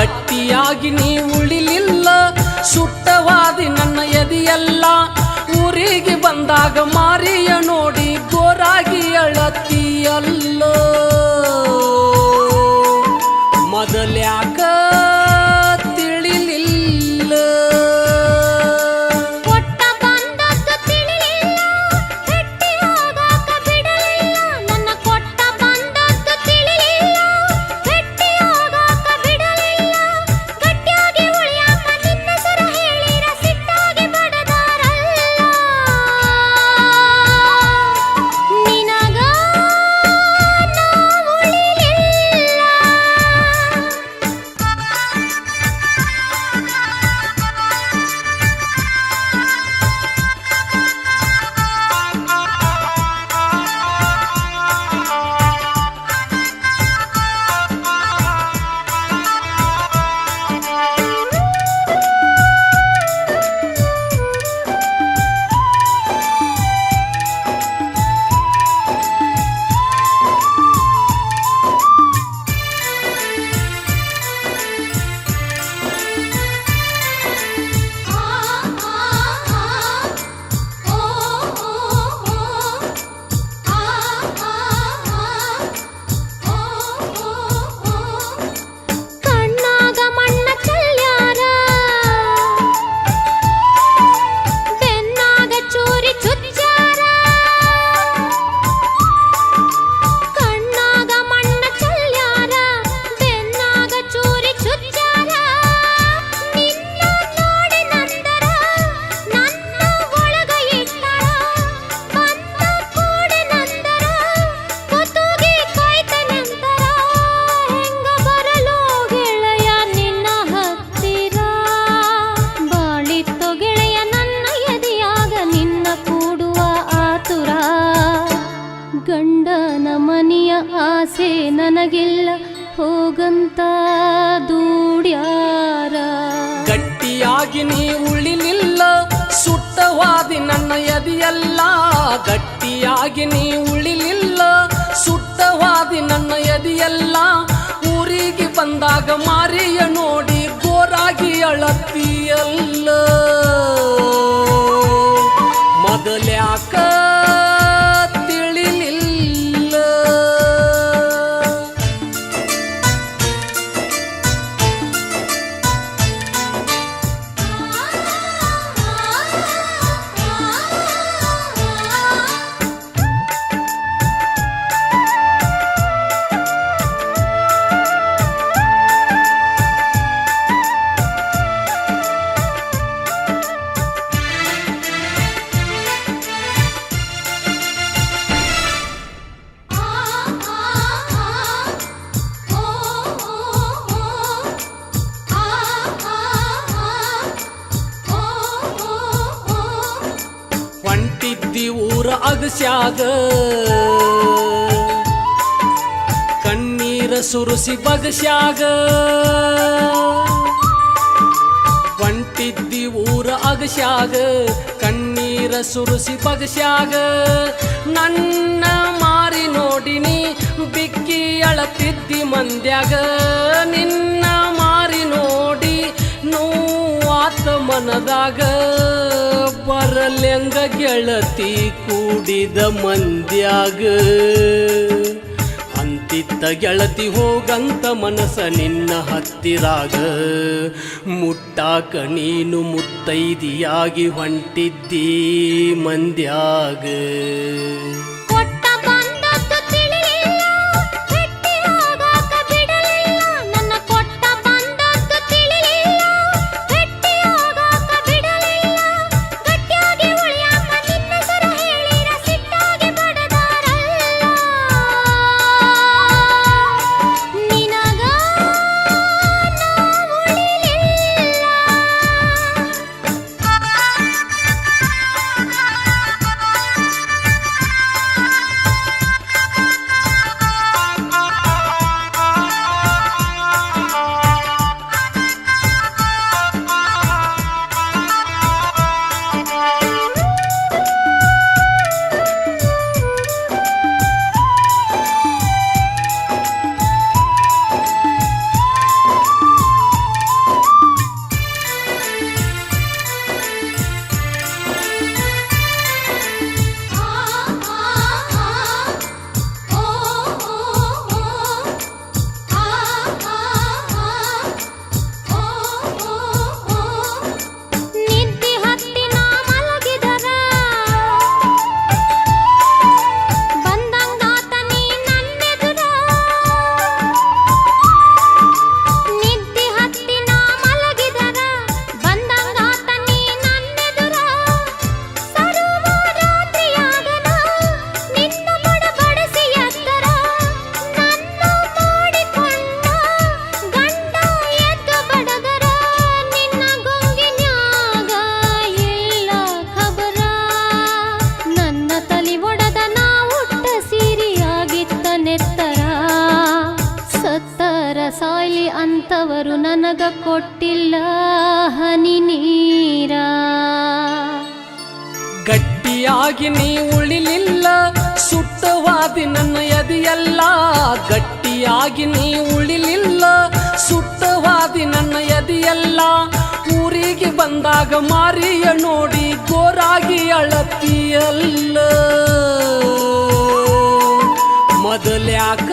ಗಟ್ಟಿಯಾಗಿ ನೀ ಉಳಿಲಿಲ್ಲ, ಸುಟ್ಟವಾದಿ ನನ್ನ ಎದೆಯಲ್ಲ. ಊರಿಗೆ ಬಂದಾಗ ಮಾರಿಯ ನೋಡಿ ಗೋರಾಗಿ ಅಳತಿಯಲ್ಲ. ಮೊದಲ್ಯಾಕ ತಿಳಿಲಿಲ್ಲ? ಕೊಟ್ಟ ಬಂದದ್ದು ತಿಳಿಲಿಲ್ಲ, ಗಟ್ಟಿ ಹೋಗಾಕ ಬಿಡಲಿಲ್ಲ. ನನ್ನ ಕೊಟ್ಟ ಬಂದದ್ದು ತಿಳಿಲಿಲ್ಲ, ಗಟ್ಟಿ ಹೋಗಾಕ ಬಿಡಲಿಲ್ಲ. ಗಟ್ಟಿಯಾಗಿ ಉಳಿಯಾಕ ನಿನ್ನ ಸರ ಹೇಳಿರ ಸಿಟ್ಟಾಗಿ ಬಡದಾರಲ್ಲ. ನಿನಗ ನಾ ಉಳಿಲಿಲ್ಲ. ಕಣ್ಣಾಗ ಮಣ್ಣ ಚಲ್ಯಾರ, ಬೆನ್ನಾಗ ಚೂರಿ ಚುಚ್ಚಾರ. ಕಣ್ಣಾಗ ಮಣ್ಣ ಚಲ್ಯಾರ, ಬೆನ್ನಾಗ ಚೂರಿ ಚುಚ್ಚಾರ. ನಿನ್ನ ನೋಡಿ ನಂದರ ನನ್ನ ಒಳಗ ಇಟ್ಟಾರ. ಬಂದ ಕೂಡಿ ನಂದರ ಕುತುಗಿ ಕಾಯ್ತನೆಂದರ. ಹೆಂಗ ಬರಲು ಗೆಳೆಯ ನಿನ್ನ ಹತ್ತಿರ? ಬಾಳಿತ್ತು ಗೆಳೆಯ ನನ್ನ ಎದೆಯಾಗ ನಿನ್ನ ಕೂಡುವ ಆತುರ. ಗಂಡನ ಮನೆಯ ಆಸೆ ನನಗಿಲ್ಲ, ಹೋಗಂತ ದೂಡ್ಯಾರ. ಗಟ್ಟಿಯಾಗಿ ನೀ ಉಳಿಲಿಲ್ಲ, ಸುಟ್ಟವಾದಿ ನನ್ನ ಎದೆಯಲ್ಲ. ಗಟ್ಟಿಯಾಗಿ ನೀ ಉಳಿಲಿಲ್ಲ, ಸುಟ್ಟವಾದಿ ನನ್ನ ಎದೆಯಲ್ಲ. ಊರಿಗೆ ಬಂದಾಗ ಮಾರಿಯ ನೋಡಿ ಗೋರಾಗಿ ಅಳತಿಯಲ್ಲ. ಮೊದಲ್ಯಾಕ ತಿಳಿಲಿಲ್ಲ? ಹೊಂಟಿದ್ದಿ ಊರ ಅಗಸ್ಯಾಗ, ಕಣ್ಣೀರ ಸುರಿಸಿ ಬಗಸ್ಯಾಗ. ಹೊಂಟಿದ್ದಿ ಊರ ಅಗಸ್ಯಾಗ, ಕಣ್ಣೀರ ಸುರಿಸಿ ಬಗಸ್ಯಾಗ. ನನ್ನ ಮಾರಿ ನೋಡಿನಿ ಬಿಕ್ಕಿ ಅಳತಿದ್ದಿ ಮಂದ್ಯಾಗ. ನಿನ್ನ ಮಾರಿ ನೋಡಿ ನೋವಾತ ಮನದಾಗ. ಬರಲೆಂಗ ಗೆಳತಿ ಕೂಡಿದ ಮಂದ್ಯಾಗ. ಅಂತಿತ್ತ ಗೆಳತಿ ಹೋಗಂತ ಮನಸ ನಿನ್ನ ಹತ್ತಿರಾಗ. ಮುಟ್ಟಾಕ ನೀನು ಮುತ್ತೈದಿಯಾಗಿ ಹೊಂಟಿದ್ದಿ ಮಂದ್ಯಾಗ. ಕೊಟ್ಟ ಬಂದದ್ದು ತಿಳಿಲಿಲ್ಲ, ಗಟ್ಟಿ ಹೋಗಾಕ ಬಿಡಲಿಲ್ಲ. ನನ್ನ ಕೊಟ್ಟ ಬಂದದ್ದು ತಿಳಿಲಿಲ್ಲ, ಗಟ್ಟಿ ಹೋಗಾಕ ಬಿಡಲಿಲ್ಲ. ಗಟ್ಟಿಯಾಗಿ ಉಳಿಯಾಕ ನಿನ್ನ ಸರ ಹೇಳಿರ ಸಿಟ್ಟಾಗಿ ಬಡದಾರಲ್ಲ. ನಿನಗ ನಾ ಉಳಿಲಿಲ್ಲ. ನನಗ ಕೊಟ್ಟಿಲ್ಲ ಹನಿ ನೀರ. ಗಟ್ಟಿಯಾಗಿ ನೀ ಉಳಿಲಿಲ್ಲ ಸುಟ್ಟವಾದಿ ನನ್ನ ಎದೆಯಲ್ಲ. ಗಟ್ಟಿಯಾಗಿ ನೀ ಉಳಿಲಿಲ್ಲ ಸುಟ್ಟವಾದಿ ನನ್ನ ಎದೆಯಲ್ಲ. ಊರಿಗೆ ಬಂದಾಗ ಮಾರಿಯ ನೋಡಿ ಗೋರಾಗಿ ಅಳತಿಯಲ್ಲ. ಮೊದಲ್ಯಾಕ